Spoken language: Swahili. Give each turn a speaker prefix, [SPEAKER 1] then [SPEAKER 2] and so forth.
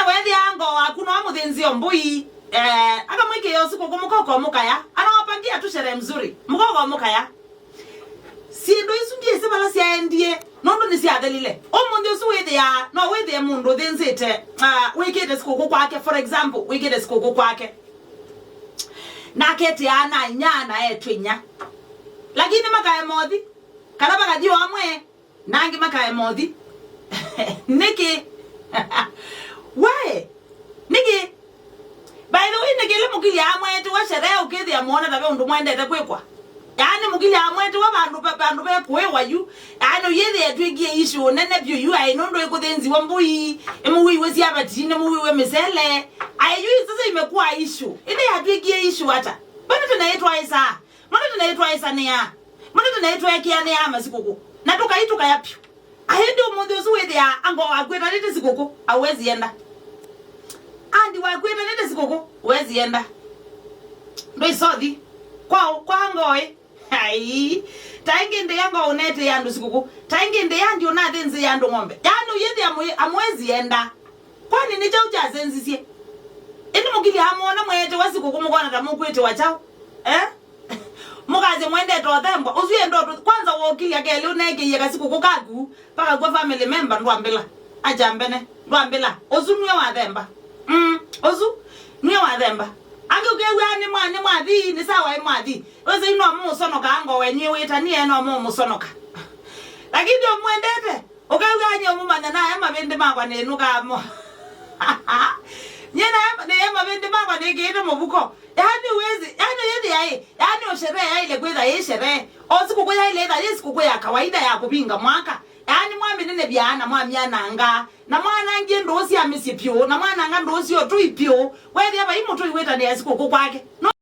[SPEAKER 1] Ena wethi yango akuno amuthenzi ombui aka mwike yo sikukuu mukoko mukaya anawapangia tu sherehe mzuri mukoko mukaya sindo isu ndiye sebala siaendie nondo ni siathelile omundu usu wethi ya no wethi mundu thenzite wikite sikukuu kwake for example wikite sikukuu kwake na kete ana nyana etwinya lakini makaya modhi kana bagathi amwe nangi makaya modhi niki we niki by the way nigile mugili amwe tu wa sherehe ukithi amuona tabe undu mwendete kwikwa yani mugili amwe tu wa bandu be kwewa yu yani yethe etwigie issue nene byo yu ai nondo ikuthenzi wa mbui emuwi wesi abatine muwi we misele ayu sasa imekuwa issue ile yatwigie issue hata bado tunaitwa isa mbona tunaitwa isa ni ya mbona tunaitwa kia ni ya masikuku na tukaituka yapyo ahindi umundu usu wethi ya ango agweta nite sikukuu awezi enda andi wagweta nite sikukuu wezi enda ndo isothi kwa ngoi hai taingi ndi yango unete yandu sikukuu taingi ndi yandi unathenzi yandu ng'ombe yani yethi amwezi enda kwani ni chau cha senzisie ini mugili amona mwete wa sikukuu mukona tamukwete wa chau mukaze mwende tothemba uzuye ndoto kwanza wokili akele uneke yeka sikukuu kagu paka kwa family member ndwambela ajambene ndwambela ozu nwe wa themba ozu nwe wa themba ange ukewe ni mwathi ni sawa mwathi weze ino musonoka ango wenye wetani eno musonoka lakini omwendete ukewe anye mumanya naye mabende makwa nenuka mo nyena ne mabende makwa negete mubuko yani wezi yani yedi yae yani osherehe ile kweza yesherehe osikukuu ya ile ile sikukuu ya kawaida ya kubinga mwaka yani mwami nene byana mwami yananga na mwana nge ndosi amisi pyo na mwana nga ndosi otu ipyo wethi aba imoto iweta ne sikukuu kwake